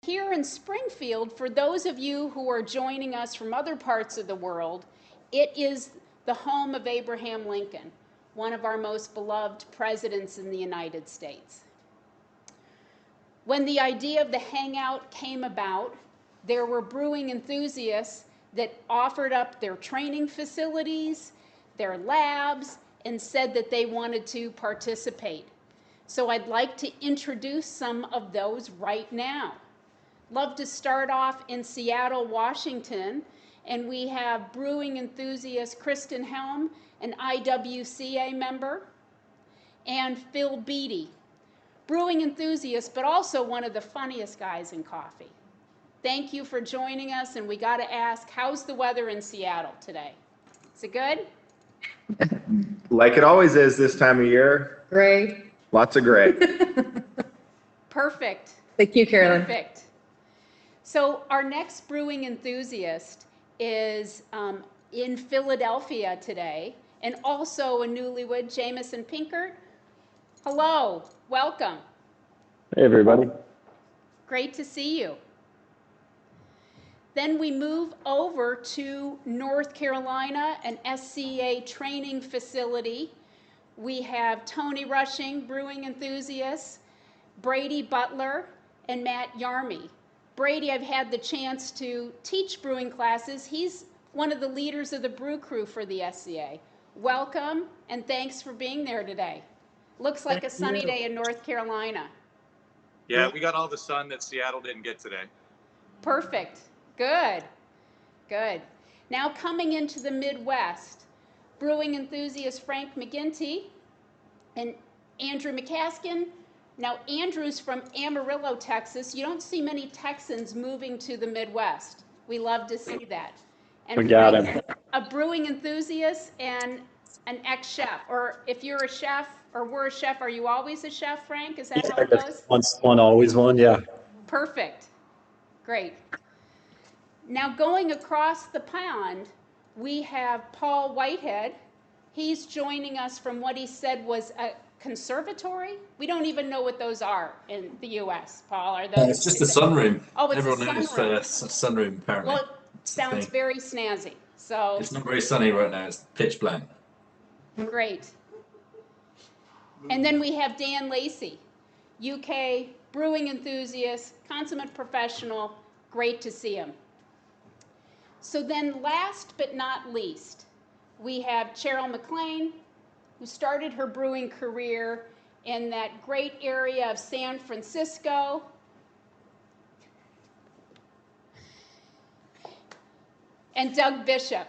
Here in Springfield, for those of you who are joining us from other parts of the world, it is the home of Abraham Lincoln, one of our most beloved presidents in the United States. When the idea of the Hangout came about, there were brewing enthusiasts that offered up their training facilities, their labs, and said that they wanted to participate. So I'd like to introduce some of those right now. Love to start off in Seattle, Washington, and we have brewing enthusiast Kristen Helm, an IWCA member, and Phil Beatty, brewing enthusiast, but also one of the funniest guys in coffee. Thank you for joining us, and we got to ask, how's the weather in Seattle today? Is it good? Like it always is this time of year. Gray. Lots of gray. Perfect. Thank you, Carolyn. Perfect. So our next brewing enthusiast is in Philadelphia today, and also a newlywed, Jameson Pinkert. Hello, welcome. Hey, everybody. Great to see you. Then we move over to North Carolina, an SCA training facility. We have Tony Rushing, brewing enthusiast, Brady Butler, and Matt Yarmy. Brady, I've had the chance to teach brewing classes. He's one of the leaders of the brew crew for the SCA. Welcome, and thanks for being there today. Looks like a sunny day in North Carolina. Yeah, we got all the sun that Seattle didn't get today. Perfect. Good. Good. Now coming into the Midwest, brewing enthusiast Frank McGinty and Andrew McCaskin. Now, Andrew's from Amarillo, Texas. You don't see many Texans moving to the Midwest. We love to see that. And We got Frank, him. a brewing enthusiast and an ex-chef. Or if you're a chef or we're a chef, are you always a chef, Frank? Is that how it goes? Once one, always one, yeah. Perfect. Great. Now going across the pond, we have Paul Whitehead. He's joining us from what he said was a conservatory. We don't even know what those are in the U.S. Paul, are those? It's just a sunroom. Oh, it's Everyone a knows sunroom apparently. Well, it sounds very snazzy. So it's not very sunny right now. It's pitch black. Great. And then we have Dan Lacey, UK brewing enthusiast, consummate professional. Great to see him. So then last but not least, we have Cheryl McLean, who started her brewing career in that great area of San Francisco. And Doug Bishop.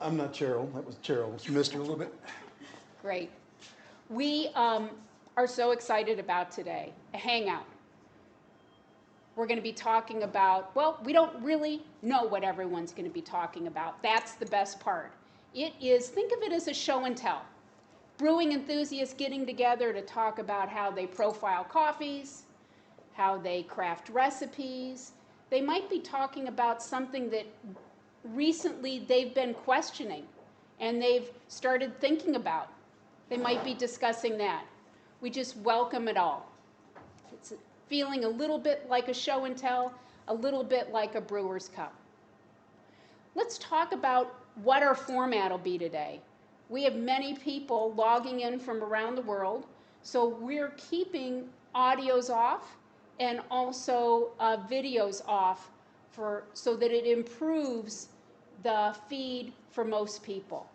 I'm not Cheryl. That was Cheryl. She missed her a little bit. Great. We are so excited about today, a hangout. We're going to be talking about, well, we don't really know what everyone's going to be talking about. That's the best part. It is, think of it as a show and tell. Brewing enthusiasts getting together to talk about how they profile coffees, how they craft recipes. They might be talking about something that recently they've been questioning and they've started thinking about. They might be discussing that. We just welcome it all. It's feeling a little bit like a show and tell, a little bit like a brewer's cup. Let's talk about what our format will be today. We have many people logging in from around the world, so we're keeping audios off and also videos off so that it improves the feed for most people.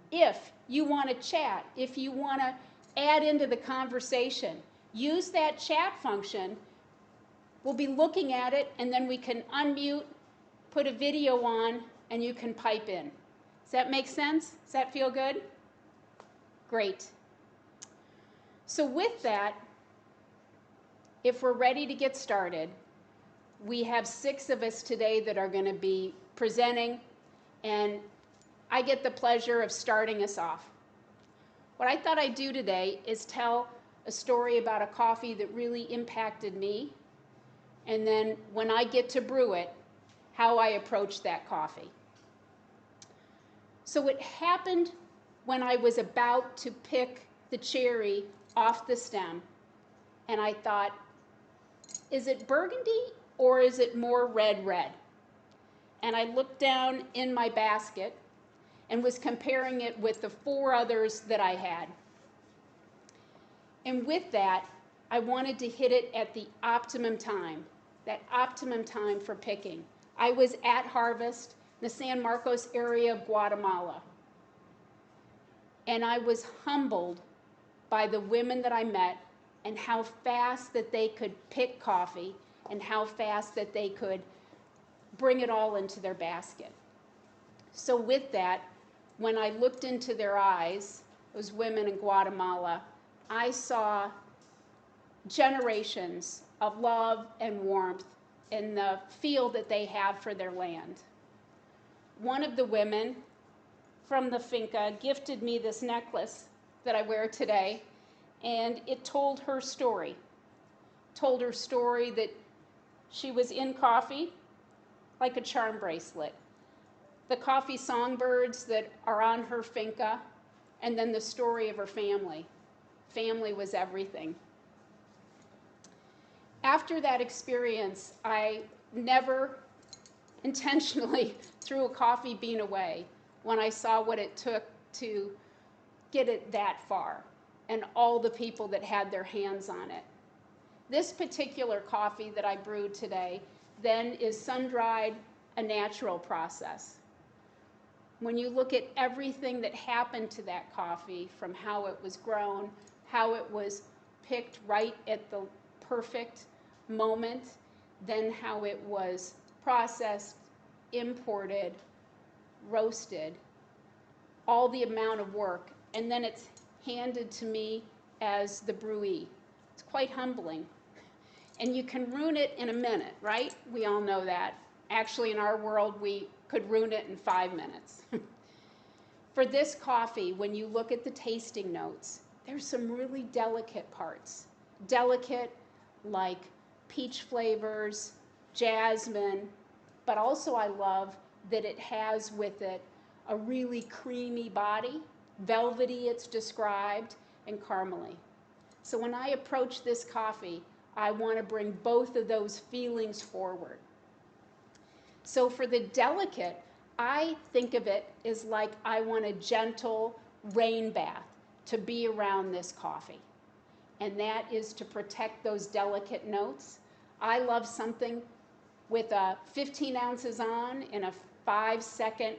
If you want to chat, if you want to add into the conversation, use that chat function. We'll be looking at it, and then we can unmute, put a video on, and you can pipe in. Does that make sense? Does that feel good? Great. So with that, if we're ready to get started, we have 6 of us today that are going to be presenting, and I get the pleasure of starting us off. What I thought I'd do today is tell a story about a coffee that really impacted me, and then when I get to brew it, how I approach that coffee. So it happened when I was about to pick the cherry off the stem, and I thought, is it burgundy or is it more red? And I looked down in my basket and was comparing it with the 4 others that I had. And with that, I wanted to hit it at the optimum time, that optimum time for picking. I was at harvest in the San Marcos area of Guatemala. And I was humbled by the women that I met and how fast that they could pick coffee and how fast that they could bring it all into their basket. So with that, when I looked into their eyes, those women in Guatemala, I saw generations of love and warmth in the feel that they have for their land. One of the women from the finca gifted me this necklace that I wear today, and it told her story. Told her story that she was in coffee like a charm bracelet. The coffee songbirds that are on her finca, and then the story of her family. Family was everything. After that experience, I never intentionally threw a coffee bean away when I saw what it took to get it that far and all the people that had their hands on it. This particular coffee that I brewed today then is sun-dried, a natural process. When you look at everything that happened to that coffee, from how it was grown, how it was picked right at the perfect moment, then how it was processed, imported, roasted, all the amount of work, and then it's handed to me as the brewee. It's quite humbling. And you can ruin it in a minute, right? We all know that. Actually, in our world, we could ruin it in 5 minutes. For this coffee, when you look at the tasting notes, there's some really delicate parts. Delicate, like peach flavors, jasmine, but also I love that it has with it a really creamy body, velvety it's described, and caramely. So when I approach this coffee, I want to bring both of those feelings forward. So for the delicate, I think of it as like I want a gentle rain bath to be around this coffee. And that is to protect those delicate notes. I love something with a 15 ounces on and a 5-second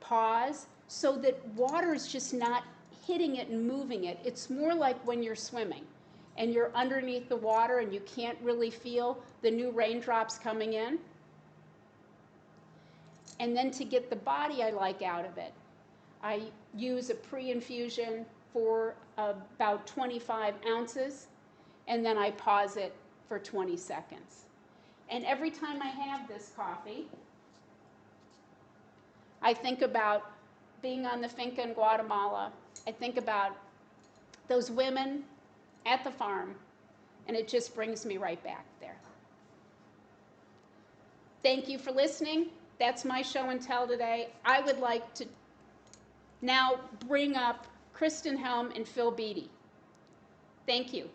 pause so that water's just not hitting it and moving it. It's more like when you're swimming and you're underneath the water and you can't really feel the new raindrops coming in. And then to get the body I like out of it, I use a pre-infusion for about 25 ounces, and then I pause it for 20 seconds. And every time I have this coffee, I think about being on the finca in Guatemala. I think about those women at the farm, and it just brings me right back there. Thank you for listening. That's my show and tell today. I would like to now bring up Kristen Helm and Phil Beatty. Thank you.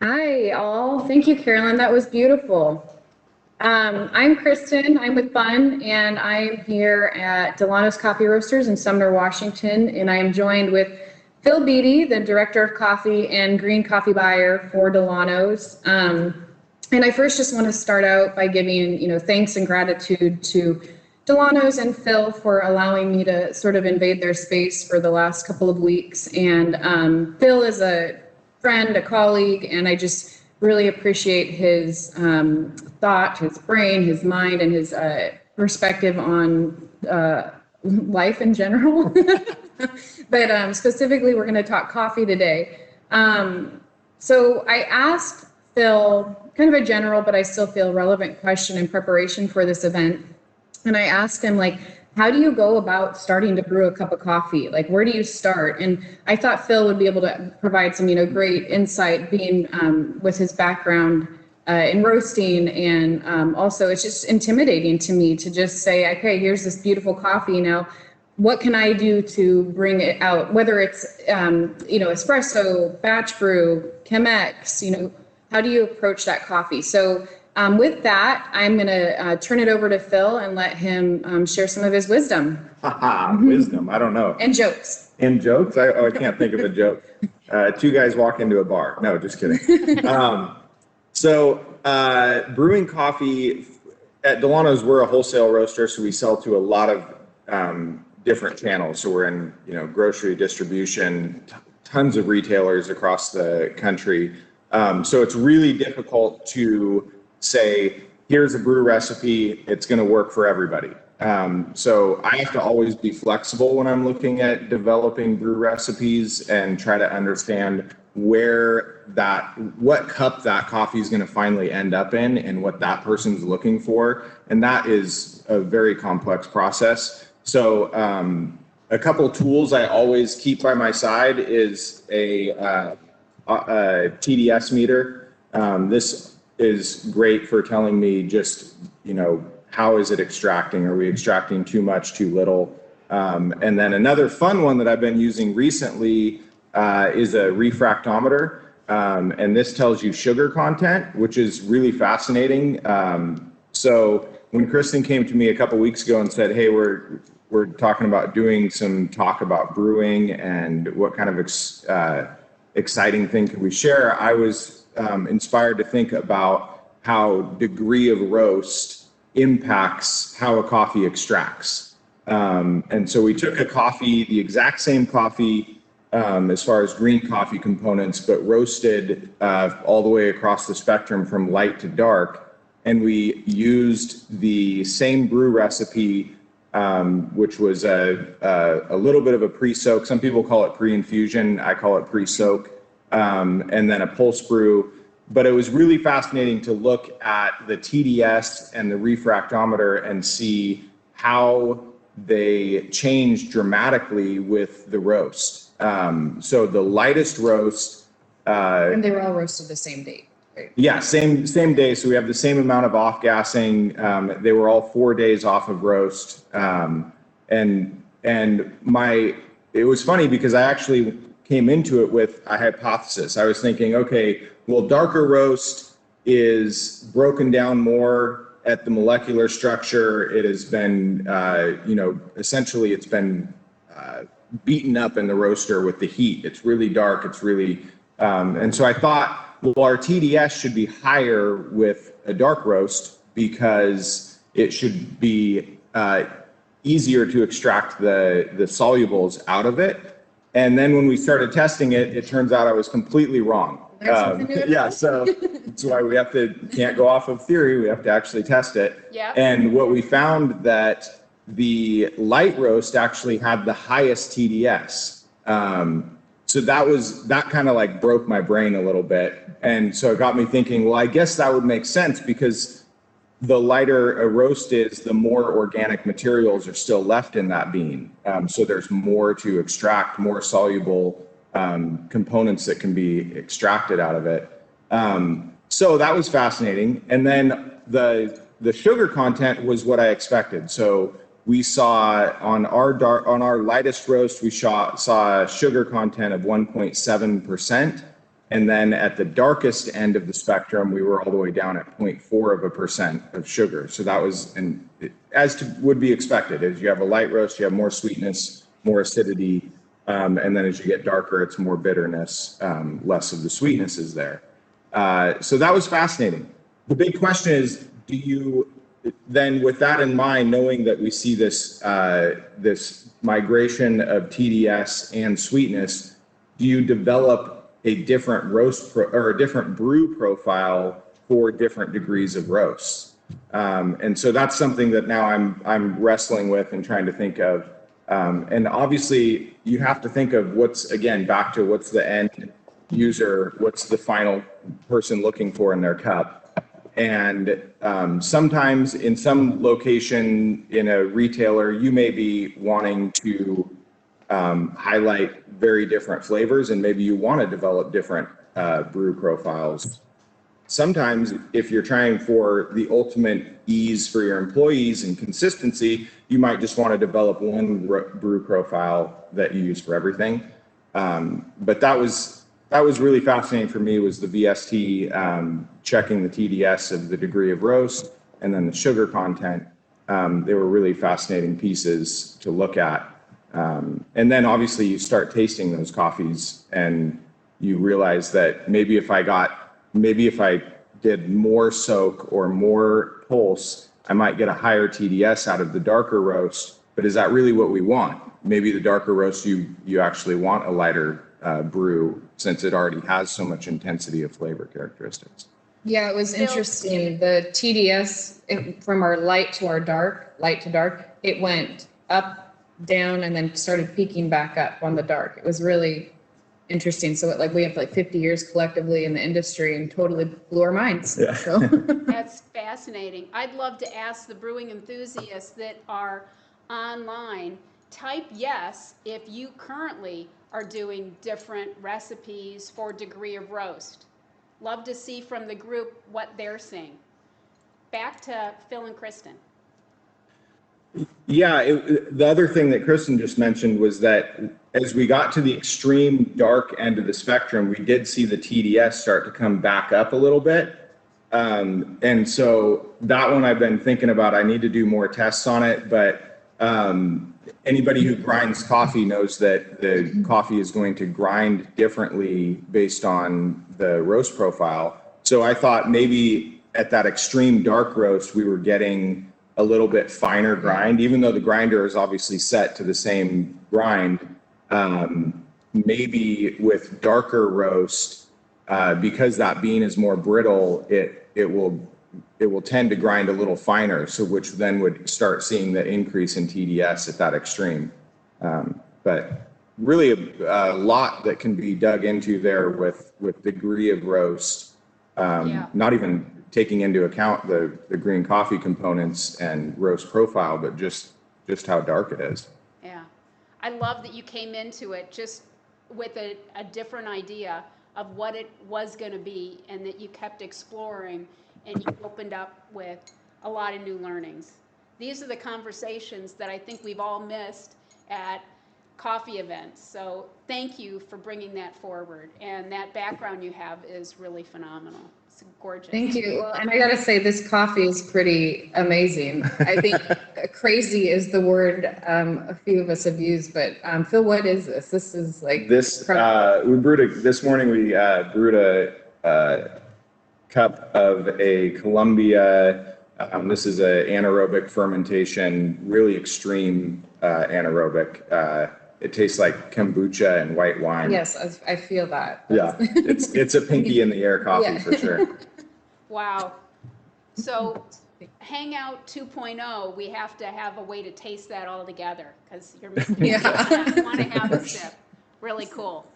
Hi, all. Thank you, Carolyn. That was beautiful. I'm Kristen. I'm with BUNN, and I'm here at Delano's Coffee Roasters in Sumner, Washington, and I am joined with Phil Beatty, the Director of Coffee and Green Coffee Buyer for Delano's. And I first just want to start out by giving, thanks and gratitude to Delano's and Phil for allowing me to sort of invade their space for the last couple of weeks. And Phil is a friend, a colleague, and I just really appreciate his thought, his brain, his mind, and his perspective on life in general. But specifically, we're going to talk coffee today. So I asked Phil kind of a general, but I still feel relevant question in preparation for this event. And I asked him, how do you go about starting to brew a cup of coffee? Where do you start? And I thought Phil would be able to provide some, great insight being with his background in roasting. And also it's just intimidating to me to just say, okay, here's this beautiful coffee. Now, what can I do to bring it out? Whether it's, espresso, batch brew, Chemex, how do you approach that coffee? So with that, I'm going to turn it over to Phil and let him share some of his wisdom. Wisdom. I don't know. And jokes. And jokes? I can't think of a joke. Two guys walk into a bar. No, just kidding. Brewing coffee at Delano's, we're a wholesale roaster, so we sell to a lot of different channels. So we're in, grocery distribution, tons of retailers across the country. So it's really difficult to say, here's a brew recipe, it's going to work for everybody. So I have to always be flexible when I'm looking at developing brew recipes and try to understand what cup that coffee is going to finally end up in and what that person's looking for. And that is a very complex process. So a couple tools I always keep by my side is a Tds Meter. This is great for telling me just, how is it extracting? Are we extracting too much, too little? And then another fun one that I've been using recently is a refractometer. And this tells you sugar content, which is really fascinating. So when Kristen came to me a couple weeks ago and said, hey, we're talking about doing some talk about brewing and what kind of exciting thing could we share, I was inspired to think about how degree of roast impacts how a coffee extracts. And so we took the exact same coffee as far as green coffee components, but roasted all the way across the spectrum from light to dark. And we used the same brew recipe, which was a little bit of a pre-soak. Some people call it pre-infusion. I call it pre-soak. And then a pulse brew. But it was really fascinating to look at the TDS and the refractometer and see how they change dramatically with the roast. So the lightest roast. And they were all roasted the same day, right? Yeah, same day. So we have the same amount of off-gassing. They were all 4 days off of roast. It was funny because I actually came into it with a hypothesis. I was thinking, okay, well, darker roast is broken down more at the molecular structure. It has been, essentially it's been beaten up in the roaster with the heat. It's really dark. It's really, and so I thought, well, our TDS should be higher with a dark roast because it should be easier to extract the solubles out of it. And then when we started testing it, it turns out I was completely wrong. So that's why can't go off of theory. We have to actually test it. Yeah. And what we found that the light roast actually had the highest TDS. So that kind of like broke my brain a little bit. And so it got me thinking, well, I guess that would make sense because the lighter a roast is, the more organic materials are still left in that bean. So there's more to extract, more soluble components that can be extracted out of it. So that was fascinating. And then the sugar content was what I expected. So we saw on our lightest roast, we saw a sugar content of 1.7%. And then at the darkest end of the spectrum, we were all the way down at 0.4% of sugar. So that was, would be expected. As you have a light roast, you have more sweetness, more acidity. And then as you get darker, it's more bitterness, less of the sweetness is there. So that was fascinating. The big question is, do you then, with that in mind, knowing that we see this migration of TDS and sweetness, do you develop a different or a different brew profile for different degrees of roast? And so that's something that now I'm wrestling with and trying to think of. And obviously you have to think of what's the end user, what's the final person looking for in their cup. And sometimes in some location in a retailer, you may be wanting to highlight very different flavors, and maybe you want to develop different brew profiles. sometimes if you're trying for the ultimate ease for your employees and consistency, you might just want to develop one brew profile that you use for everything. But that was really fascinating for me, was the VST, checking the TDS of the degree of roast and then the sugar content. They were really fascinating pieces to look at. And then obviously you start tasting those coffees and you realize that maybe if I did more soak or more pulse, I might get a higher TDS out of the darker roast. But is that really what we want? Maybe the darker roast, you actually want a lighter brew, since it already has so much intensity of flavor characteristics. Yeah, it was interesting. The TDS from our light to dark, it went up, down, and then started peaking back up on the dark. It was really interesting. So we have 50 years collectively in the industry and totally blew our minds. Yeah. So. That's fascinating. I'd love to ask the brewing enthusiasts that are online, type yes if you currently are doing different recipes for degree of roast. Love to see from the group what they're seeing. Back to Phil and Kristen. Yeah, the other thing that Kristen just mentioned was that as we got to the extreme dark end of the spectrum, we did see the TDS start to come back up a little bit. And so that one I've been thinking about. I need to do more tests on it, but anybody who grinds coffee knows that the coffee is going to grind differently based on the roast profile. So I thought maybe at that extreme dark roast, we were getting a little bit finer grind, even though the grinder is obviously set to the same grind. Maybe with darker roast, because that bean is more brittle, it will tend to grind a little finer, so which then would start seeing the increase in TDS at that extreme. But really a lot that can be dug into there with degree of roast, not even taking into account the green coffee components and roast profile, but just how dark it is. Yeah. I love that you came into it just with a different idea of what it was going to be, and that you kept exploring and you opened up with a lot of new learnings. These are the conversations that I think we've all missed at coffee events. So thank you for bringing that forward. And that background you have is really phenomenal. It's gorgeous. Thank you. Well, and I gotta say, this coffee is pretty amazing. I think crazy is the word a few of us have used, but Phil, what is this? This is This, this morning we brewed a cup of a Columbia, this is a anaerobic fermentation, really extreme anaerobic. It tastes like kombucha and white wine. Yes, I feel that. Yeah, it's a pinky in the air coffee for sure. Wow. So Hangout 2.0, we have to have a way to taste that all together, because you're missing it. I want to have a sip. Really cool.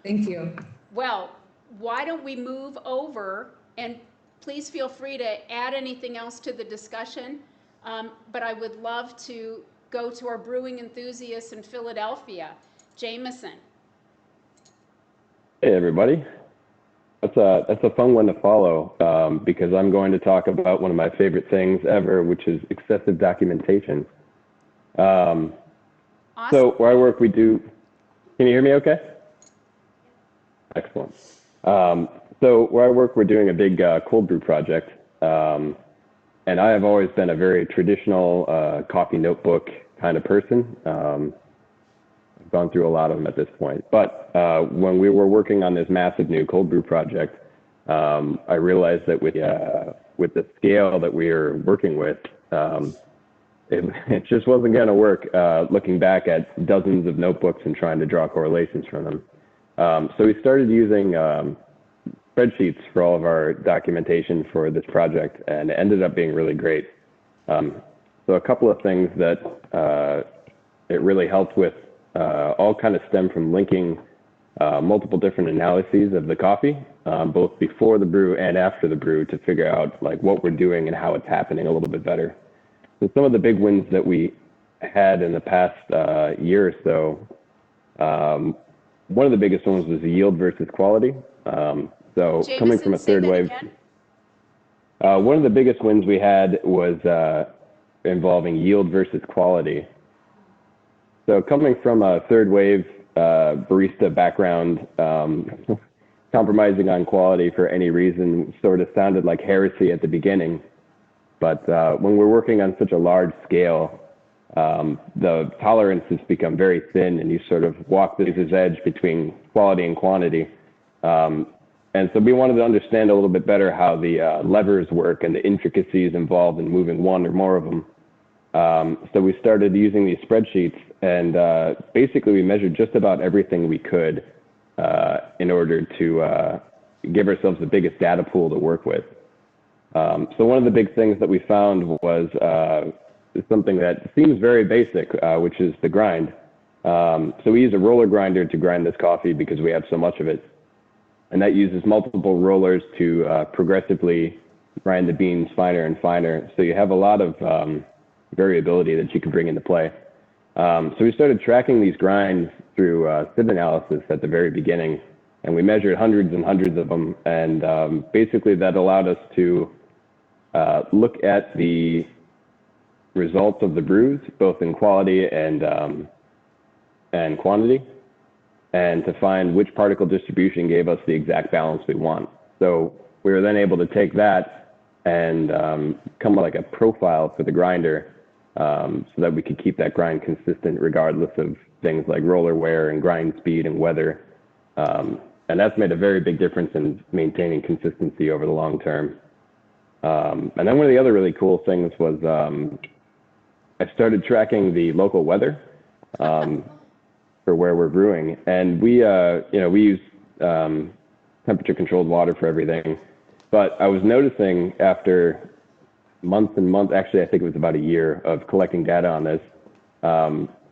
Thank you. Well, why don't we move over, and please feel free to add anything else to the discussion. But I would love to go to our brewing enthusiasts in Philadelphia, Jameson. Hey, everybody. That's a fun one to follow because I'm going to talk about one of my favorite things ever, which is excessive documentation. Awesome. So where I work, we do. Can you hear me okay? Excellent. So where I work, we're doing a big cold brew project. And I have always been a very traditional coffee notebook kind of person. I've gone through a lot of them at this point. But when we were working on this massive new cold brew project, I realized that with the scale that we are working with, it just wasn't going to work looking back at dozens of notebooks and trying to draw correlations from them. So we started using spreadsheets for all of our documentation for this project, and it ended up being really great. So a couple of things that it really helped with all kind of stem from linking multiple different analyses of the coffee, both before the brew and after the brew, to figure out what we're doing and how it's happening a little bit better. So some of the big wins that we had in the past year or so, one of the biggest ones was the yield versus quality. So Jameson, coming from a say third that wave, again. One of the biggest wins we had was involving yield versus quality. So coming from a third wave barista background, compromising on quality for any reason sort of sounded like heresy at the beginning. But when we're working on such a large scale, the tolerances become very thin and you sort of walk this edge between quality and quantity. And so we wanted to understand a little bit better how the levers work and the intricacies involved in moving one or more of them. So we started using these spreadsheets, and basically we measured just about everything we could in order to give ourselves the biggest data pool to work with. So one of the big things that we found was something that seems very basic, which is the grind. So we use a roller grinder to grind this coffee because we have so much of it. And that uses multiple rollers to progressively grind the beans finer and finer. So you have a lot of variability that you can bring into play. So we started tracking these grinds through sieve analysis at the very beginning, and we measured hundreds and hundreds of them. And basically that allowed us to look at the results of the brews, both in quality and quantity, and to find which particle distribution gave us the exact balance we want. So we were then able to take that and come up like a profile for the grinder so that we could keep that grind consistent regardless of things like roller wear and grind speed and weather. And that's made a very big difference in maintaining consistency over the long term. And then one of the other really cool things was I started tracking the local weather for where we're brewing, and we use temperature controlled water for everything. But I was noticing after months and months, actually I think it was about a year of collecting data on this,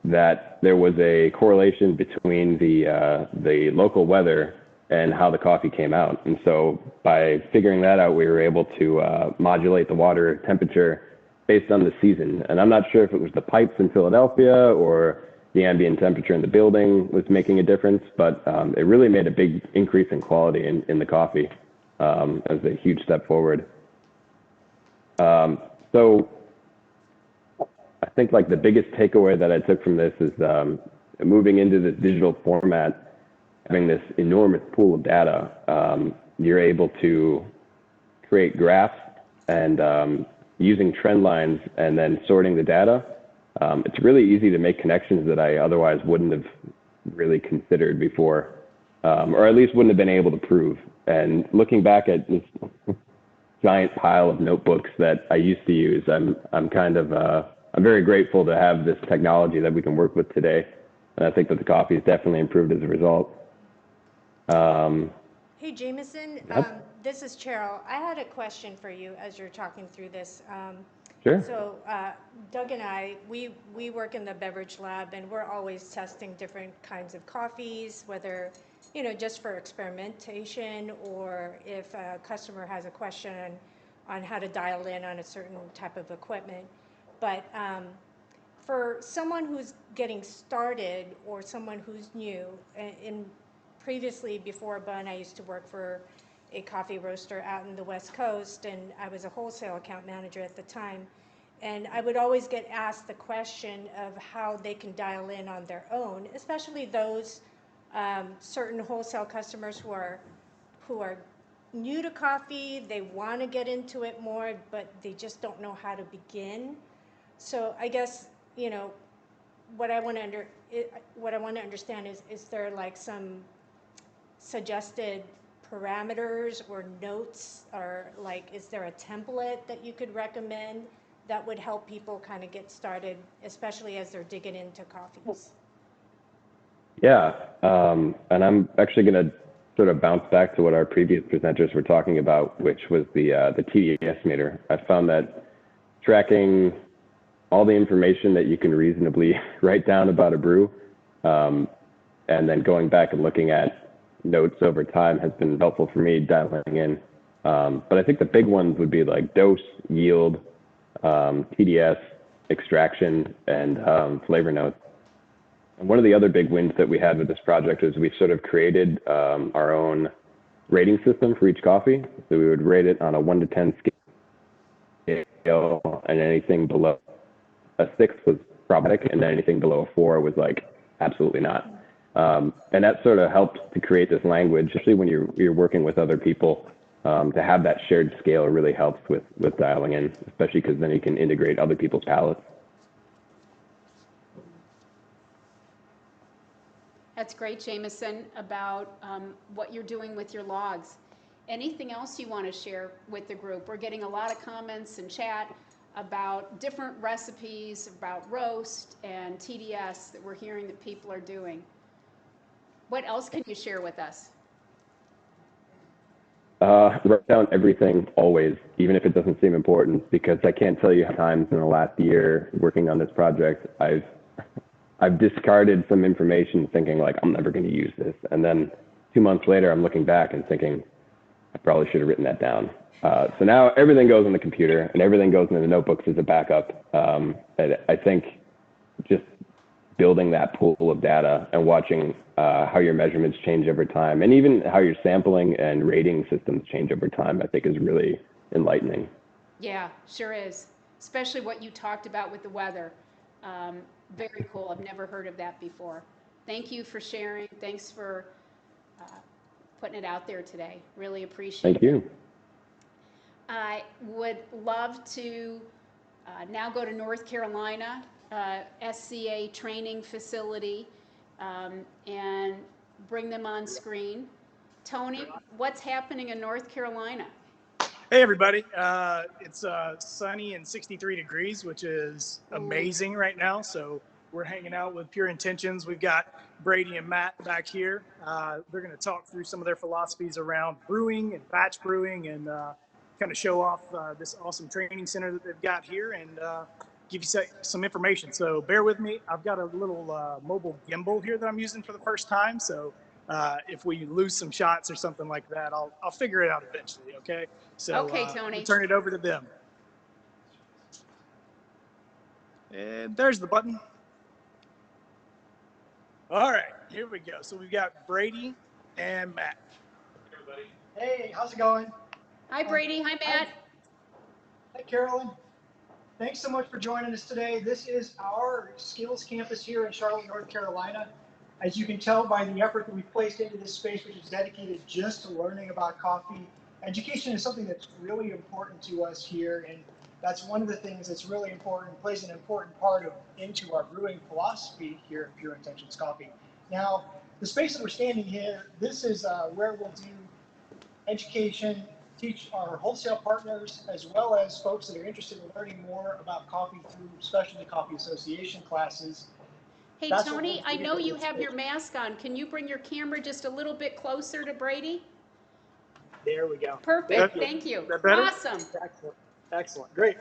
that there was a correlation between the local weather and how the coffee came out. And so by figuring that out, we were able to modulate the water temperature based on the season. And I'm not sure if it was the pipes in Philadelphia or the ambient temperature in the building was making a difference, but it really made a big increase in quality in the coffee as a huge step forward. So I think like the biggest takeaway that I took from this is moving into this digital format, having this enormous pool of data, you're able to create graphs and using trend lines and then sorting the data. It's really easy to make connections that I otherwise wouldn't have really considered before, or at least wouldn't have been able to prove. And looking back at this giant pile of notebooks that I used to use, I'm very grateful to have this technology that we can work with today. And I think that the coffee has definitely improved as a result. Hey, Jameson, this is Cheryl. I had a question for you as you're talking through this. Sure. So Doug and I, we work in the beverage lab, and we're always testing different kinds of coffees, whether, just for experimentation, or if a customer has a question on how to dial in on a certain type of equipment. But for someone who's getting started or someone who's new, previously before BUNN, I used to work for a coffee roaster out in the West Coast, and I was a wholesale account manager at the time. And I would always get asked the question of how they can dial in on their own, especially those certain wholesale customers who are new to coffee. They want to get into it more, but they just don't know how to begin. So I guess, what I want to understand is there like some suggested parameters or notes, or like, is there a template that you could recommend that would help people kind of get started, especially as they're digging into coffees? Yeah, and I'm actually going to sort of bounce back to what our previous presenters were talking about, which was the Tds Meter. I found that tracking all the information that you can reasonably write down about a brew, and then going back and looking at notes over time has been helpful for me dialing in. But I think the big ones would be like dose, yield, TDS, extraction, and flavor notes. And one of the other big wins that we had with this project is we sort of created our own rating system for each coffee. So we would rate it on a 1 to 10 scale, scale, and anything below a 6 was problematic, and then anything below a 4 was like absolutely not. And that sort of helps to create this language, especially when you're working with other people. To have that shared scale really helps with dialing in, especially because then you can integrate other people's palettes. That's great, Jameson, about what you're doing with your logs. Anything else you want to share with the group? We're getting a lot of comments and chat about different recipes, about roast and TDS that we're hearing that people are doing. What else can you share with us? Write down everything always, even if it doesn't seem important, because I can't tell you how times in the last year working on this project, I've discarded some information thinking like, I'm never going to use this. And then 2 months later, I'm looking back and thinking, I probably should have written that down. So now everything goes on the computer and everything goes into the notebooks as a backup. And I think just building that pool of data and watching how your measurements change over time, and even how your sampling and rating systems change over time, I think is really enlightening. Yeah, sure is. Especially what you talked about with the weather. Very cool. I've never heard of that before. Thank you for sharing. Thanks for putting it out there today. Really appreciate it. Thank you. I would love to now go to North Carolina, SCA training facility, and bring them on screen. Tony, what's happening in North Carolina? Hey everybody, it's sunny and 63 degrees, which is amazing right now. So we're hanging out with Pure Intentions. We've got Brady and Matt back here. They're going to talk through some of their philosophies around brewing and batch brewing, and kind of show off this awesome training center that they've got here, and give you some information. So bear with me. I've got a little mobile gimbal here that I'm using for the first time. So if we lose some shots or something like that, I'll figure it out eventually. Okay. So Okay, Tony. we'll turn it over to them. And there's the button. All right, here we go. So we've got Brady and Matt. Hey, everybody. Hey, how's it going? Hi, Brady. Hi, Matt. Hi, Carolyn. Thanks so much for joining us today. This is our skills campus here in Charlotte, North Carolina. As you can tell by the effort that we've placed into this space, which is dedicated just to learning about coffee, education is something that's really important to us here, and that's one of the things that's really important, plays an important part into our brewing philosophy here at Pure Intentions Coffee. Now, the space that we're standing here, this is where we'll do education, teach our wholesale partners, as well as folks that are interested in learning more about coffee through specialty coffee association classes. Hey, That's Tony, what I we'll know do you with have this your mask on. Can you bring your camera just a little bit closer to Brady? There we go. Perfect. Thank you. Is that better? Awesome. Excellent. Excellent. Great.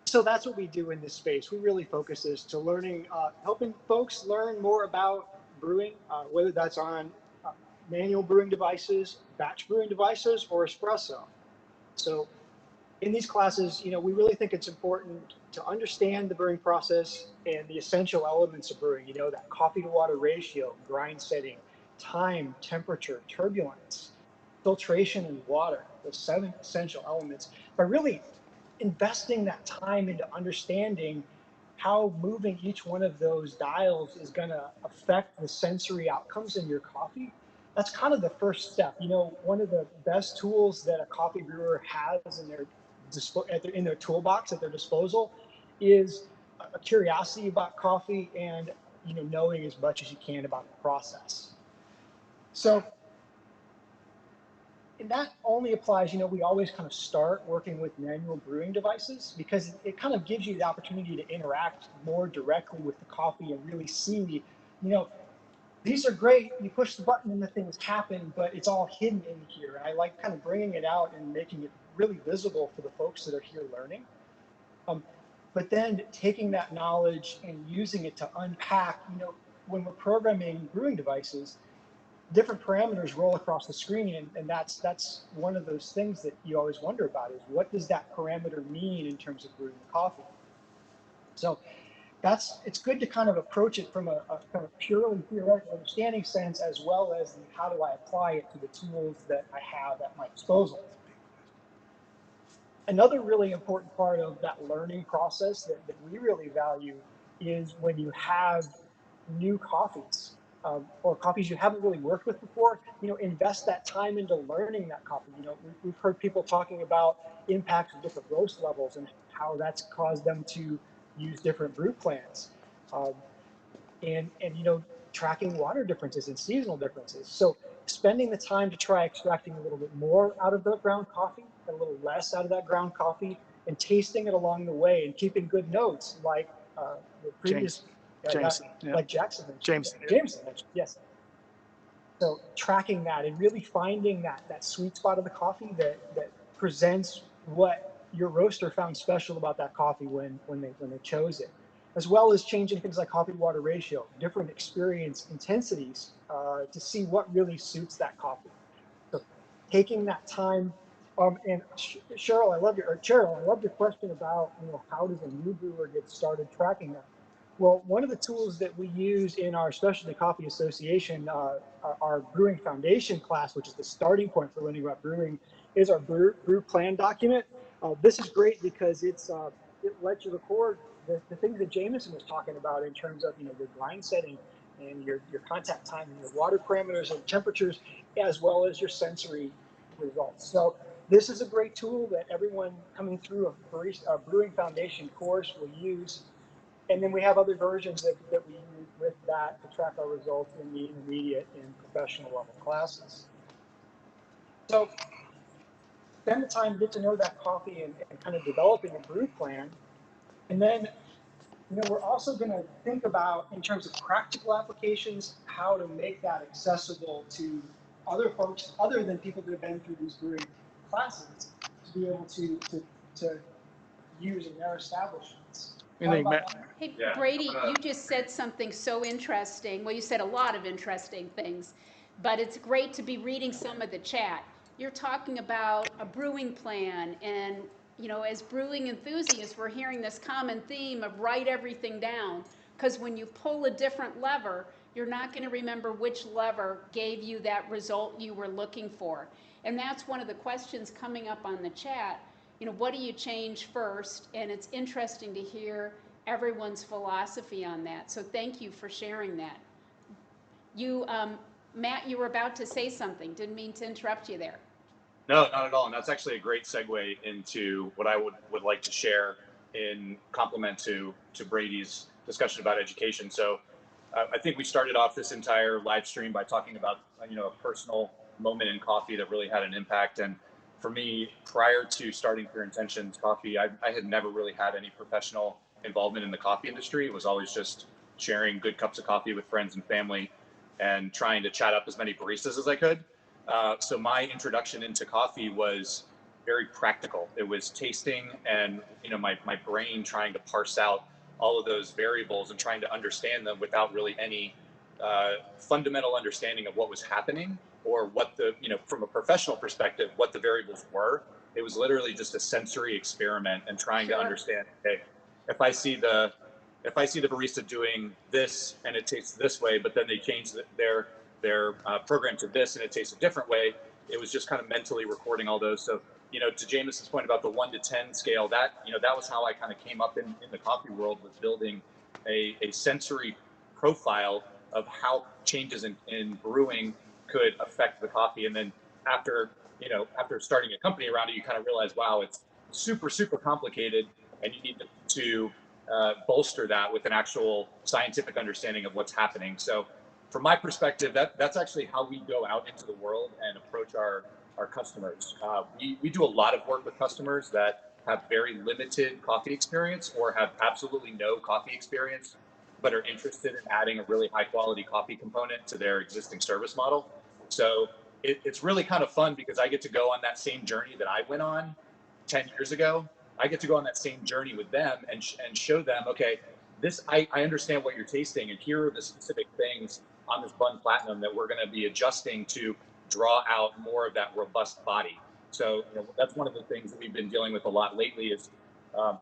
So that's what we do in this space. We really focus is to learning, helping folks learn more about brewing, whether that's on manual brewing devices, batch brewing devices, or espresso. So in these classes, you know, we really think it's important to understand the brewing process and the essential elements of brewing, you know, that coffee to water ratio, grind setting, time, temperature, turbulence, filtration, and water, those 7 essential elements. But really investing that time into understanding how moving each one of those dials is going to affect the sensory outcomes in your coffee. That's kind of the first step. You know, one of the best tools that a coffee brewer has in their toolbox at their disposal is a curiosity about coffee and, you know, knowing as much as you can about the process. So, and that only applies, you know, we always kind of start working with manual brewing devices because it kind of gives you the opportunity to interact more directly with the coffee and really see, you know, these are great. You push the button and the things happen, but it's all hidden in here. And I like kind of bringing it out and making it really visible for the folks that are here learning. But then taking that knowledge and using it to unpack, you know, when we're programming brewing devices, different parameters roll across the screen, and that's one of those things that you always wonder about is what does that parameter mean in terms of brewing the coffee? So it's good to kind of approach it from a kind of purely theoretical understanding sense, as well as the how do I apply it to the tools that I have at my disposal. Another really important part of that learning process that we really value is when you have new coffees or coffees you haven't really worked with before, invest that time into learning that coffee. We've heard people talking about impacts of different roast levels and how that's caused them to use different brew plants. And tracking water differences and seasonal differences. So spending the time to try extracting a little bit more out of the ground coffee and a little less out of that ground coffee, and tasting it along the way and keeping good notes like the previous Jameson, like Jackson mentioned. Jameson. Mentioned, yes. So tracking that and really finding that sweet spot of the coffee that presents what your roaster found special about that coffee when they chose it, as well as changing things like coffee to water ratio, different experience intensities to see what really suits that coffee. So taking that time, and Cheryl, I love your question about how does a new brewer get started tracking that. Well, one of the tools that we use in our Specialty Coffee Association, our Brewing Foundation class, which is the starting point for learning about brewing, is our brew plan document. This is great because it lets you record the things that Jameson was talking about in terms of your grind setting and your contact time and your water parameters and temperatures, as well as your sensory results. So this is a great tool that everyone coming through a Brewing Foundation course will use. And then we have other versions that we use with that to track our results in the intermediate and professional level classes. So spend the time to get to know that coffee and kind of developing a brew plan. And then, we're also going to think about, in terms of practical applications, how to make that accessible to other folks other than people that have been through these brewing classes to be able to use in their establishments. Hey, Brady, you just said something so interesting. Well, you said a lot of interesting things, but it's great to be reading some of the chat. You're talking about a brewing plan, and as brewing enthusiasts, we're hearing this common theme of write everything down, because when you pull a different lever, you're not going to remember which lever gave you that result you were looking for. And that's one of the questions coming up on the chat. What do you change first? And it's interesting to hear everyone's philosophy on that. So thank you for sharing that. You, Matt, you were about to say something. Didn't mean to interrupt you there. No, not at all. And that's actually a great segue into what I would like to share in complement to Brady's discussion about education. So I think we started off this entire live stream by talking about, a personal moment in coffee that really had an impact. And for me, prior to starting Pure Intentions Coffee, I had never really had any professional involvement in the coffee industry. It was always just sharing good cups of coffee with friends and family and trying to chat up as many baristas as I could. So my introduction into coffee was very practical. It was tasting and, my brain trying to parse out all of those variables and trying to understand them without really any fundamental understanding of what was happening or what from a professional perspective, what the variables were. It was literally just a sensory experiment and trying to understand, okay, if I see the barista doing this and it tastes this way, but then they change their program to this and it tastes a different way, it was just kind of mentally recording all those. So, to Jameson's point about the 1 to 10 scale, that was how I kind of came up in the coffee world, was building a sensory profile of how changes in brewing could affect the coffee. And then after starting a company around it, you kind of realize, wow, it's super, super complicated, and you need to bolster that with an actual scientific understanding of what's happening. So from my perspective, that's actually how we go out into the world and approach our customers. We do a lot of work with customers that have very limited coffee experience or have absolutely no coffee experience, but are interested in adding a really high quality coffee component to their existing service model. So it's really kind of fun because I get to go on that same journey that I went on 10 years ago. I get to go on that same journey with them and show them, okay, I understand what you're tasting, and here are the specific things on this BUNN Platinum that we're going to be adjusting to draw out more of that robust body. So that's one of the things that we've been dealing with a lot lately is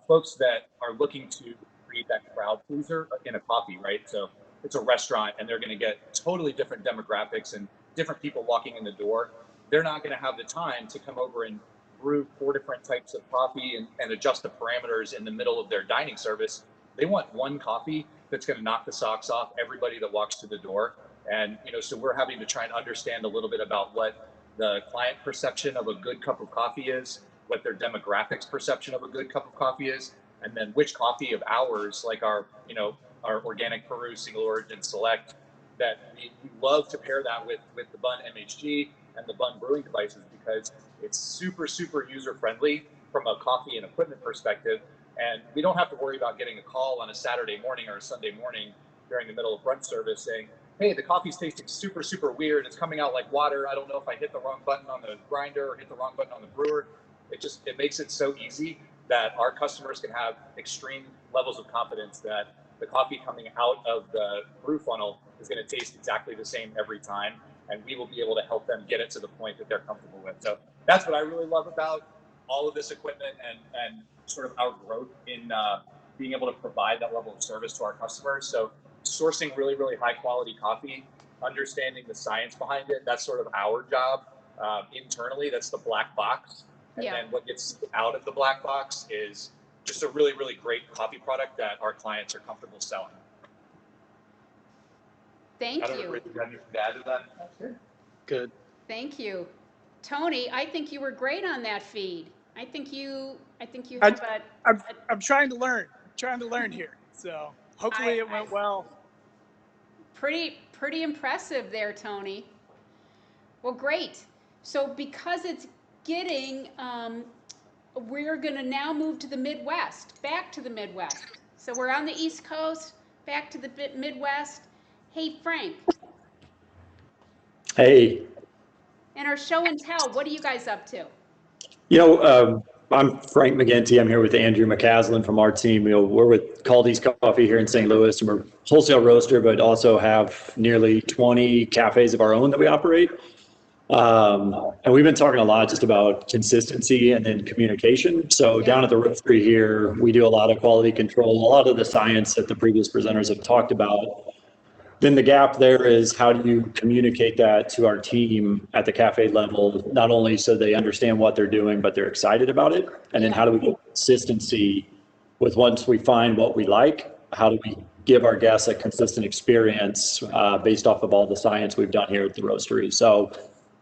folks that are looking to create that crowd pleaser in a coffee, right? So it's a restaurant and they're going to get totally different demographics and different people walking in the door. They're not going to have the time to come over and brew 4 different types of coffee and adjust the parameters in the middle of their dining service. They want one coffee that's going to knock the socks off everybody that walks through the door. And, so we're having to try and understand a little bit about what the client perception of a good cup of coffee is, what their demographics perception of a good cup of coffee is, and then which coffee of ours, like our organic Peru single origin select, that we love to pair that with the BUNN MHG and the BUNN brewing devices, because it's super, super user friendly from a coffee and equipment perspective. And we don't have to worry about getting a call on a Saturday morning or a Sunday morning during the middle of brunch service saying, hey, the coffee's tasting super, super weird. It's coming out like water. I don't know if I hit the wrong button on the grinder or hit the wrong button on the brewer. It makes it so easy that our customers can have extreme levels of confidence that the coffee coming out of the brew funnel is going to taste exactly the same every time. And we will be able to help them get it to the point that they're comfortable with. So that's what I really love about all of this equipment and sort of our growth in being able to provide that level of service to our customers. So sourcing really, really high quality coffee, understanding the science behind it, that's sort of our job internally. That's the black box. And then what gets out of the black box is just a really, really great coffee product that our clients are comfortable selling. Thank I don't know you. if you have anything to add to that. Good. Thank you. Tony, I think you were great on that feed. I think you I- have a I'm trying to learn. Here. So hopefully it went well. pretty impressive there, Tony. Well, great. So because it's getting, we're going to now move to the Midwest, back to the Midwest. So we're on the East Coast, back to the Midwest. Hey, Frank. Hey, And our show and tell, what are you guys up to? I'm Frank McGinty. I'm here with Andrew McCaslin from our team. We're with Caldy's Coffee here in St. Louis, and we're a wholesale roaster, but also have nearly 20 cafes of our own that we operate. And we've been talking a lot just about consistency and then communication. So down at the roastery here, we do a lot of quality control, a lot of the science that the previous presenters have talked about. Then the gap there is, how do you communicate that to our team at the cafe level, not only so they understand what they're doing, but they're excited about it? And then how do we get consistency with, once we find what we like, how do we give our guests a consistent experience based off of all the science we've done here at the roastery? So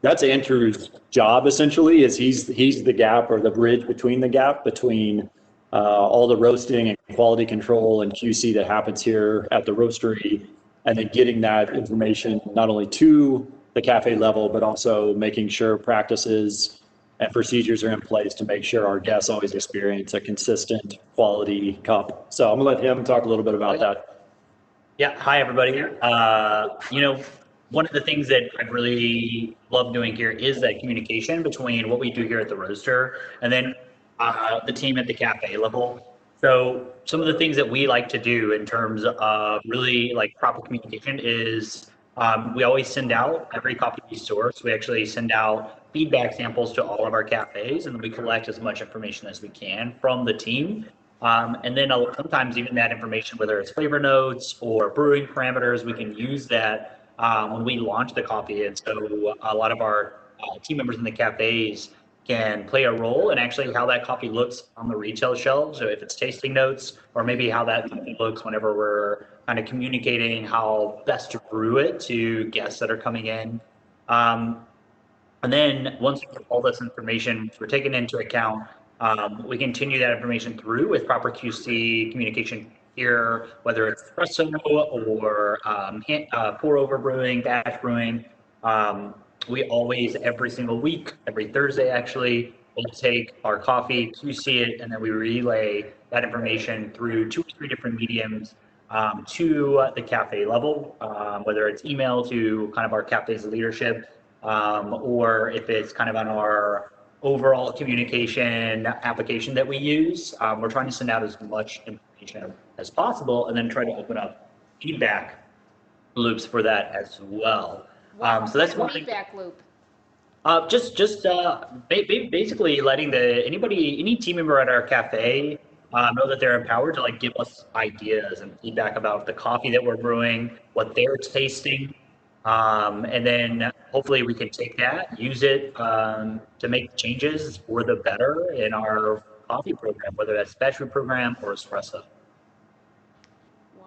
that's Andrew's job, essentially, is he's the gap, or the bridge between the gap between all the roasting and quality control and QC that happens here at the roastery, and then getting that information not only to the cafe level, but also making sure practices and procedures are in place to make sure our guests always experience a consistent quality cup. So I'm gonna let him talk a little bit about that. Yeah, hi everybody. One of the things that I really love doing here is that communication between what we do here at the roaster and then the team at the cafe level. So some of the things that we like to do in terms of really like proper communication is we always send out every coffee we source. We actually send out feedback samples to all of our cafes, and then we collect as much information as we can from the team. And then sometimes even that information, whether it's flavor notes or brewing parameters, we can use that when we launch the coffee. And so a lot of our team members in the cafes can play a role in actually how that coffee looks on the retail shelves. So if it's tasting notes, or maybe how that coffee looks whenever we're kind of communicating how best to brew it to guests that are coming in. And then once all this information we're taking into account, we continue that information through with proper QC communication here, whether it's espresso or pour over brewing, batch brewing. We always, every single week, every Thursday actually, we'll take our coffee, QC it, and then we relay that information through 2 or 3 different mediums to the cafe level, whether it's email to kind of our cafe's leadership, or if it's kind of on our overall communication application that we use. We're trying to send out as much information as possible, and then try to open up feedback loops for that as well. So that's one feedback loop. Basically letting any team member at our cafe know that they're empowered to like give us ideas and feedback about the coffee that we're brewing, what they're tasting, and then hopefully we can take that, use it to make changes for the better in our coffee program, whether that's specialty program or espresso. Wow.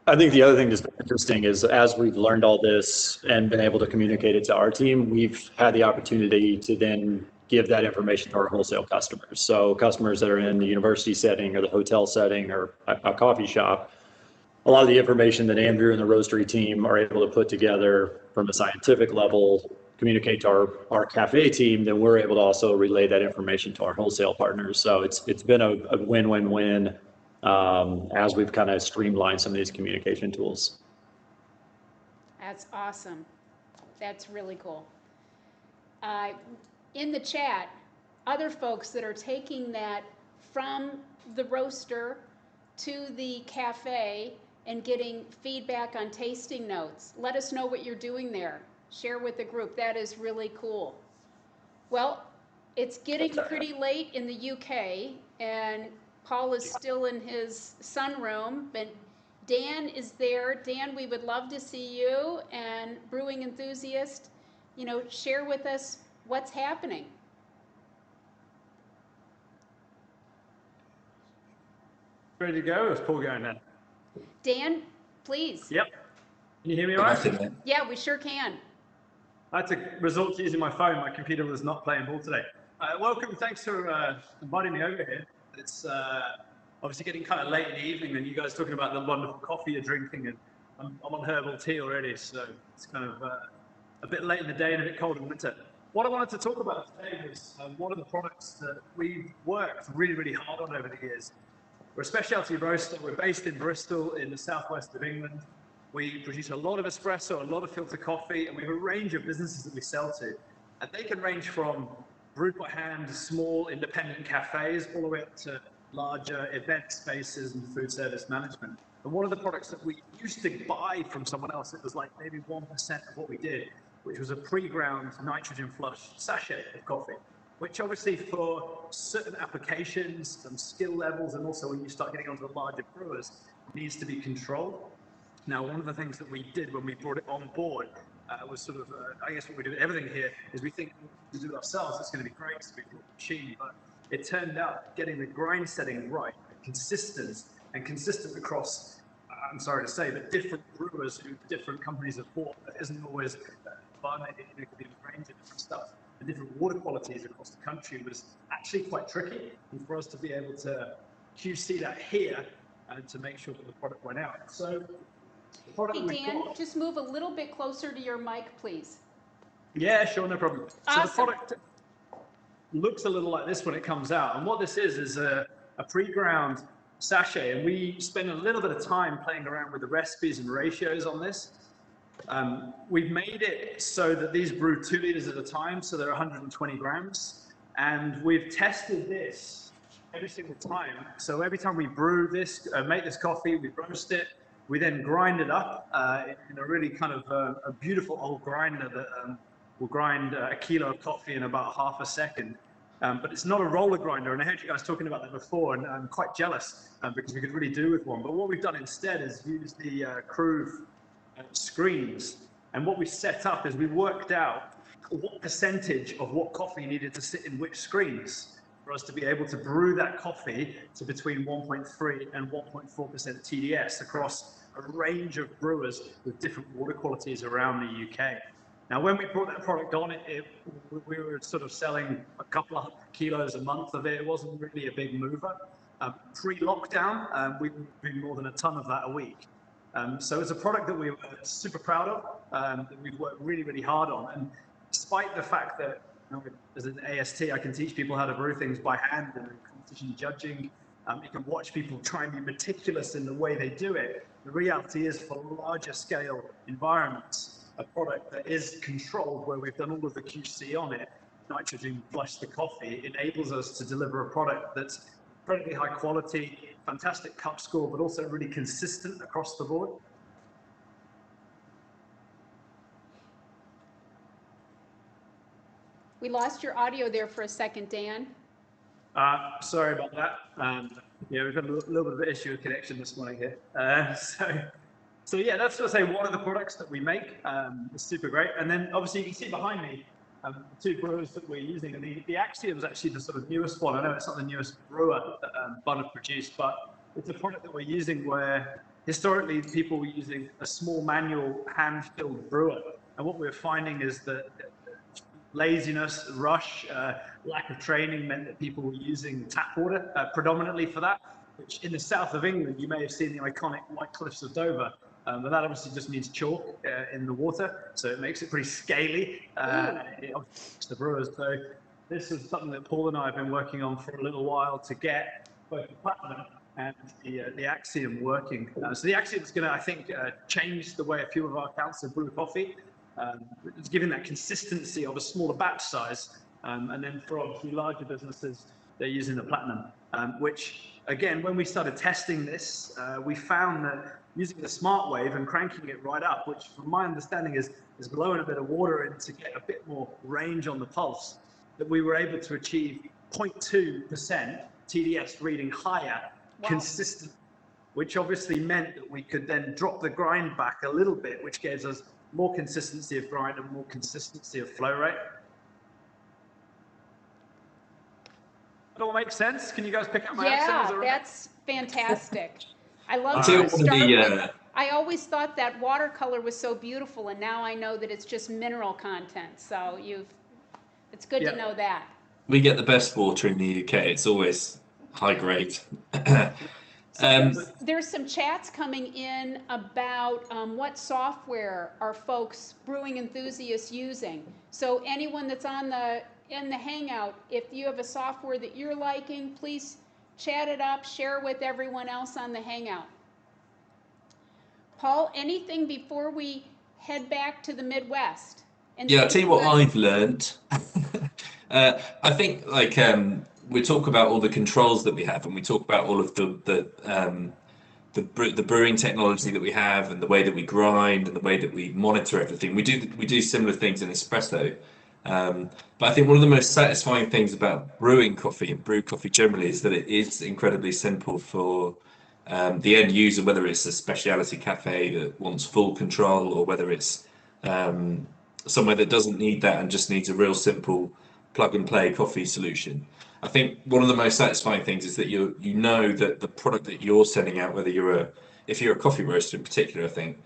I think the other thing that's interesting is as we've learned all this and been able to communicate it to our team, we've had the opportunity to then give that information to our wholesale customers. So customers that are in the university setting or the hotel setting or a coffee shop, a lot of the information that Andrew and the roastery team are able to put together from a scientific level, communicate to our cafe team, then we're able to also relay that information to our wholesale partners. So it's been a win-win-win as we've kind of streamlined some of these communication tools. That's awesome. That's really cool. In the chat, other folks that are taking that from the roaster to the cafe and getting feedback on tasting notes. Let us know what you're doing there. Share with the group. That is really cool. Well, it's getting pretty late in the UK, and Paul is still in his sunroom, but Dan is there. Dan, we would love to see you, and brewing enthusiast, share with us what's happening. Ready to go? Or is Paul going now? Dan, please. Yep. Can you hear me all right? Yeah, we sure can. I had to resort to using my phone. My computer was not playing ball today. Welcome. Thanks for inviting me over here. It's obviously getting kind of late in the evening, and you guys talking about the wonderful coffee you're drinking, and I'm on herbal tea already, so it's kind of a bit late in the day and a bit cold in winter. What I wanted to talk about today was one of the products that we've worked really, really hard on over the years. We're a specialty roaster. We're based in Bristol in the southwest of England. We produce a lot of espresso, a lot of filter coffee, and we have a range of businesses that we sell to. And they can range from brewed by hand, small independent cafes, all the way up to larger event spaces and food service management. And one of the products that we used to buy from someone else, it was like maybe 1% of what we did, which was a pre-ground nitrogen flush sachet of coffee, which obviously for certain applications, some skill levels, and also when you start getting onto the larger brewers, needs to be controlled. Now, one of the things that we did when we brought it on board was sort of, I guess what we do with everything here is we think to do it ourselves, it's going to be great because we brought the machine, but it turned out getting the grind setting right, consistent across, I'm sorry to say, but different brewers who different companies have bought, that isn't always fun. It could be a range of different stuff. The different water qualities across the country was actually quite tricky, and for us to be able to QC that here and to make sure that the product went out. So, the product Hey Dan, just move a little bit closer to your mic, please. Yeah, sure, no problem. Awesome. So the product looks a little like this when it comes out, and what this is a pre-ground sachet, and we spend a little bit of time playing around with the recipes and ratios on this. We've made it so that these brew 2 liters at a time, so they're 120 grams. And we've tested this every single time. So every time we brew this, make this coffee, we roast it, we then grind it up in a really kind of a beautiful old grinder that will grind a kilo of coffee in about half a second. But it's not a roller grinder, and I heard you guys talking about that before, and I'm quite jealous because we could really do with one. But what we've done instead is use the Crew screens, and what we set up is we worked out what percentage of what coffee needed to sit in which screens for us to be able to brew that coffee to between 1.3 and 1.4% TDS across a range of brewers with different water qualities around the UK. Now, when we brought that product on, we were sort of selling a couple of kilos a month of it. It wasn't really a big mover. Pre-lockdown, we were doing more than a ton of that a week. So it's a product that we were super proud of, that we've worked really, really hard on. And despite the fact that as an AST, I can teach people how to brew things by hand and competition judging. You can watch people try and be meticulous in the way they do it. The reality is, for larger scale environments, a product that is controlled, where we've done all of the QC on it, nitrogen flush the coffee, enables us to deliver a product that's incredibly high quality, fantastic cup score, but also really consistent across the board. We lost your audio there for a second, Dan. Sorry about that. Yeah, we've had a little bit of an issue with connection this morning here. So yeah, that's to say one of the products that we make. It's super great. And then obviously you can see behind me the two brewers that we're using. And the Axiom is actually the sort of newest one. I know it's not the newest brewer that BUNN have produced, but it's a product that we're using where historically people were using a small manual hand-filled brewer. And what we're finding is that laziness, rush, lack of training meant that people were using tap water predominantly for that, which in the south of England, you may have seen the iconic White Cliffs of Dover. And that obviously just means chalk in the water, so it makes it pretty scaly. It obviously the brewers. So this is something that Paul and I have been working on for a little while to get both the platinum and the Axiom working. So the Axiom is going to, I think, change the way a few of our accounts brew coffee. It's giving that consistency of a smaller batch size, and then for obviously larger businesses, they're using the platinum, which again, when we started testing this, we found that using the smart wave and cranking it right up, which from my understanding is blowing a bit of water in to get a bit more range on the pulse, that we were able to achieve 0.2% TDS reading higher, consistent, which obviously meant that we could then drop the grind back a little bit, which gives us more consistency of grind and more consistency of flow rate. That all makes sense? Can you guys pick up my accent? Yeah, that's fantastic. I love I always thought that watercolor was so beautiful, and now I know that it's just mineral content. So it's good to know that. We get the best water in the UK. It's always high grade. There's some chats coming in about what software are folks, brewing enthusiasts, using. So anyone that's in the Hangout, if you have a software that you're liking, please chat it up, share it with everyone else on the Hangout. Paul, anything before we head back to the Midwest? Yeah, I'll tell you what I've learned. I think we talk about all the controls that we have, and we talk about all of the brewing technology that we have, and the way that we grind, and the way that we monitor everything. We do similar things in espresso, but I think one of the most satisfying things about brewing coffee and brew coffee generally is that it is incredibly simple for the end user, whether it's a specialty cafe that wants full control, or whether it's somewhere that doesn't need that and just needs a real simple plug and play coffee solution. I think one of the most satisfying things is that you know that the product that you're sending out, if you're a coffee roaster in particular, I think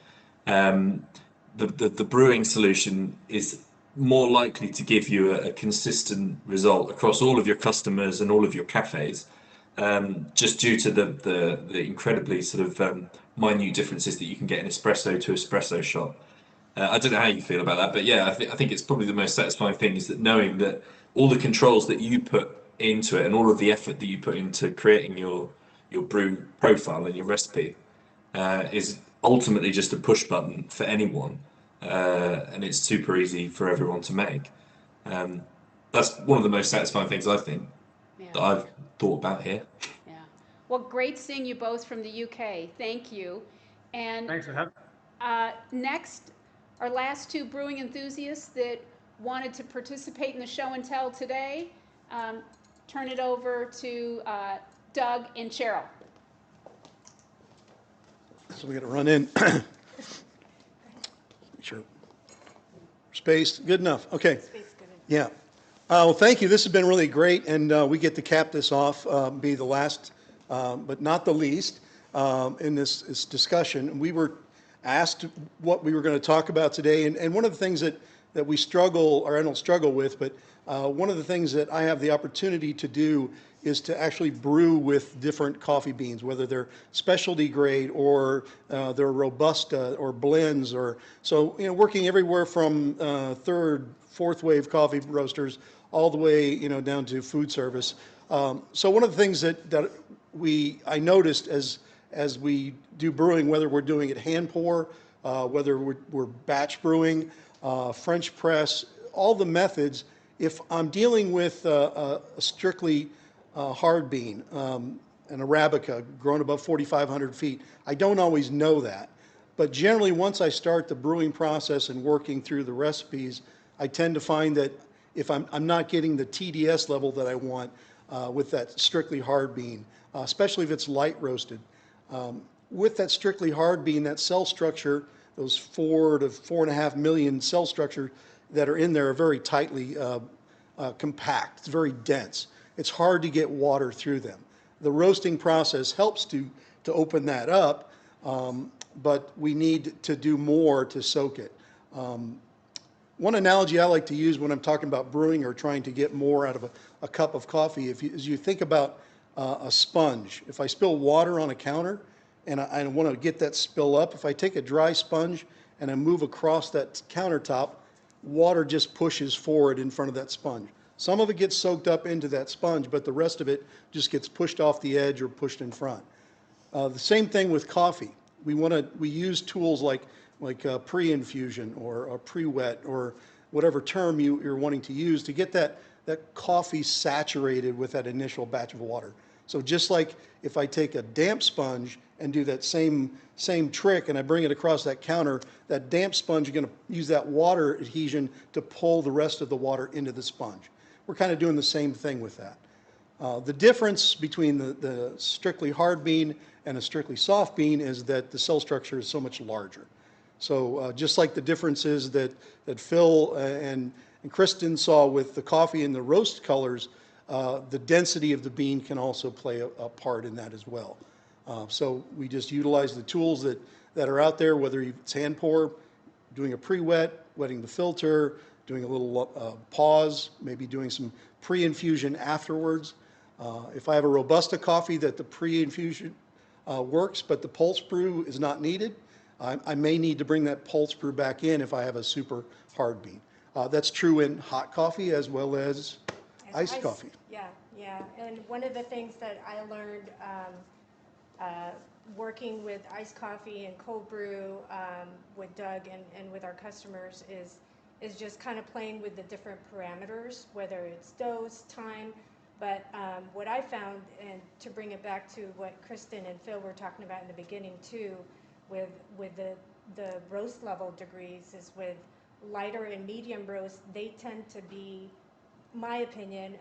the brewing solution is more likely to give you a consistent result across all of your customers and all of your cafes, just due to the incredibly sort of minute differences that you can get in espresso to espresso shot. I don't know how you feel about that, but yeah, I think it's probably the most satisfying thing is that knowing that all the controls that you put into it and all of the effort that you put into creating your brew profile and your recipe is ultimately just a push button for anyone, and it's super easy for everyone to make. That's one of the most satisfying things I think that I've thought about here. Yeah. Well, great seeing you both from the UK. Thank you. And thanks for having me. Next, our last two brewing enthusiasts that wanted to participate in the show and tell today, turn it over to Doug and Cheryl. So we got to run in. Sure. Space, good enough. Okay. Yeah. Well, thank you. This has been really great, and we get to cap this off, be the last, but not the least, in this discussion. We were asked what we were going to talk about today, and one of the things that we struggle, or I don't struggle with, but one of the things that I have the opportunity to do is to actually brew with different coffee beans, whether they're specialty grade or they're Robusta or blends, or so, working everywhere from third, fourth wave coffee roasters all the way, down to food service. So one of the things that I noticed as we do brewing, whether we're doing it hand pour, whether we're batch brewing, French press, all the methods, if I'm dealing with a strictly hard bean, an Arabica grown above 4,500 feet, I don't always know that. But generally, once I start the brewing process and working through the recipes, I tend to find that if I'm not getting the TDS level that I want with that strictly hard bean, especially if it's light roasted. with that strictly hard bean, that cell structure, those 4 to 4.5 million cell structure that are in there are very tightly compact. It's very dense. It's hard to get water through them. The roasting process helps to open that up, but we need to do more to soak it. One analogy I like to use when I'm talking about brewing or trying to get more out of a cup of coffee, as you think about a sponge. If I spill water on a counter and I want to get that spill up, if I take a dry sponge and I move across that countertop, water just pushes forward in front of that sponge. Some of it gets soaked up into that sponge, but the rest of it just gets pushed off the edge or pushed in front. The same thing with coffee. We use tools like pre-infusion or pre-wet or whatever term you're wanting to use to get that coffee saturated with that initial batch of water. So just like if I take a damp sponge and do that same trick and I bring it across that counter, that damp sponge is going to use that water adhesion to pull the rest of the water into the sponge. We're kind of doing the same thing with that. The difference between the strictly hard bean and a strictly soft bean is that the cell structure is so much larger. So just like the differences that Phil and Kristen saw with the coffee and the roast colors, the density of the bean can also play a part in that as well. So we just utilize the tools that are out there, whether it's hand pour, doing a pre-wet, wetting the filter, doing a little pause, maybe doing some pre-infusion afterwards. If I have a Robusta coffee that the pre-infusion works, but the pulse brew is not needed, I may need to bring that pulse brew back in if I have a super hard bean. That's true in hot coffee as well as iced coffee. Yeah. And one of the things that I learned working with iced coffee and cold brew with Doug and with our customers is just kind of playing with the different parameters, whether it's dose, time. But what I found, and to bring it back to what Kristen and Phil were talking about in the beginning too, with the roast level degrees, is with lighter and medium roast, they tend to be, my opinion,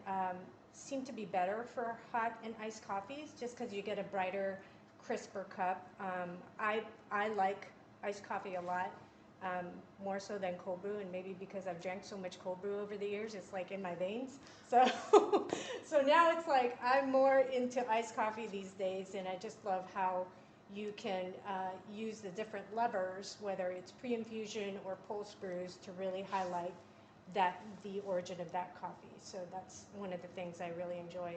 seem to be better for hot and iced coffees, just because you get a brighter, crisper cup. I like iced coffee a lot. More so than cold brew, and maybe because I've drank so much cold brew over the years, it's like in my veins. So, so now it's like I'm more into iced coffee these days, and I just love how you can use the different levers, whether it's pre-infusion or pulse brews, to really highlight the origin of that coffee. So that's one of the things I really enjoy.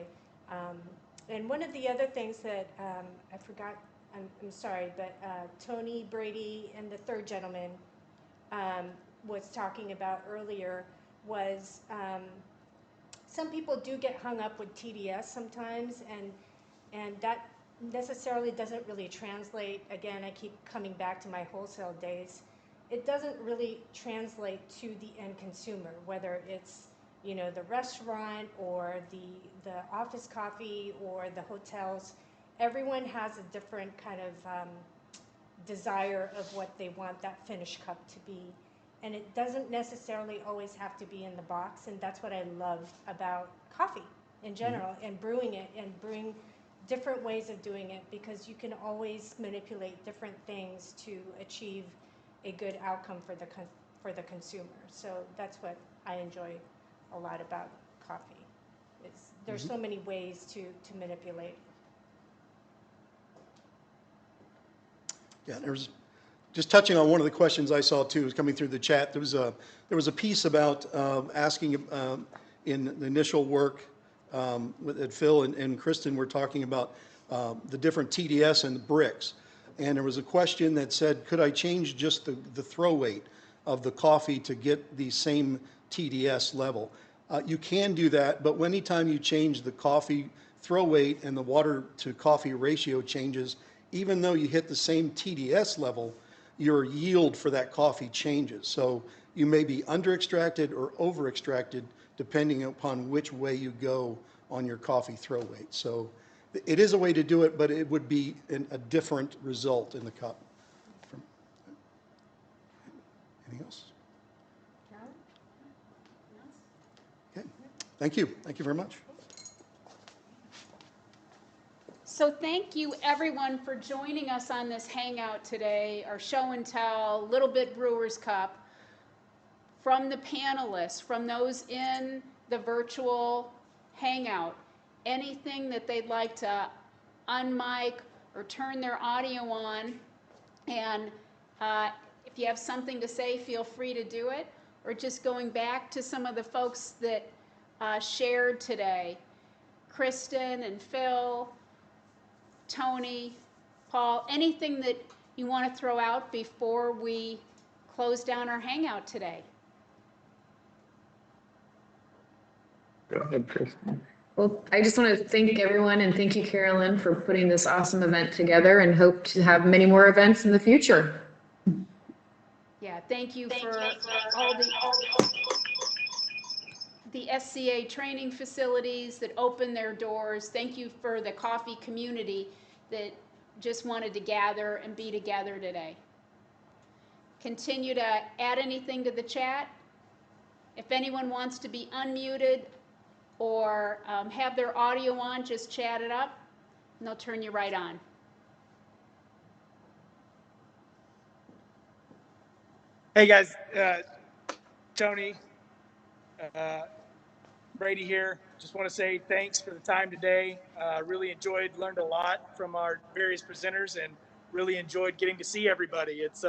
And one of the other things that I forgot, I'm sorry, but Tony, Brady, and the third gentleman was talking about earlier was some people do get hung up with TDS sometimes, and that necessarily doesn't really translate. Again, I keep coming back to my wholesale days. It doesn't really translate to the end consumer, whether it's the restaurant or the office coffee or the hotels. Everyone has a different kind of desire of what they want that finished cup to be. And it doesn't necessarily always have to be in the box, and that's what I love about coffee in general, and brewing it, and brewing different ways of doing it, because you can always manipulate different things to achieve a good outcome for the consumer. So that's what I enjoy a lot about coffee. There's so many ways to manipulate. Yeah, just touching on one of the questions I saw too, was coming through the chat. There was a piece about asking in the initial work that Phil and Kristen were talking about the different TDS and the bricks. And there was a question that said, could I change just the throw weight of the coffee to get the same TDS level? You can do that, but anytime you change the coffee throw weight and the water to coffee ratio changes, even though you hit the same TDS level, your yield for that coffee changes. So you may be under extracted or over extracted depending upon which way you go on your coffee throw weight. So it is a way to do it, but it would be a different result in the cup. Anything else? Okay. Thank you. Thank you very much. So thank you everyone for joining us on this hangout today, our show and tell, Little Bit Brewers Cup. From the panelists, from those in the virtual hangout, anything that they'd like to unmic or turn their audio on. And if you have something to say, feel free to do it. Or just going back to some of the folks that shared today, Kristen and Phil, Tony, Paul, anything that you want to throw out before we close down our hangout today? Go ahead, Kristen. Well, I just want to thank everyone and thank you, Carolyn, for putting this awesome event together and hope to have many more events in the future. Yeah, thank you for all the SCA training facilities that open their doors. Thank you for the coffee community that just wanted to gather and be together today. Continue to add anything to the chat. If anyone wants to be unmuted or have their audio on, just chat it up and they'll turn you right on. Hey guys, Tony, Brady here. Just want to say thanks for the time today. Really enjoyed, learned a lot from our various presenters, and really enjoyed getting to see everybody. It's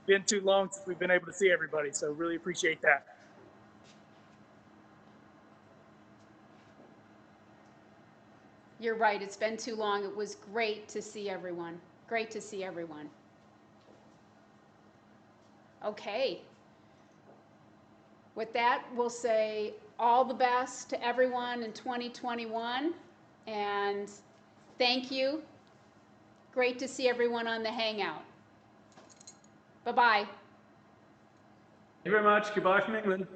been too long since we've been able to see everybody, so really appreciate that. You're right, it's been too long. It was great to see everyone. Great to see everyone. Okay. With that, we'll say all the best to everyone in 2021, and thank you. Great to see everyone on the Hangout. Bye-bye. Thank you very much. Goodbye from England.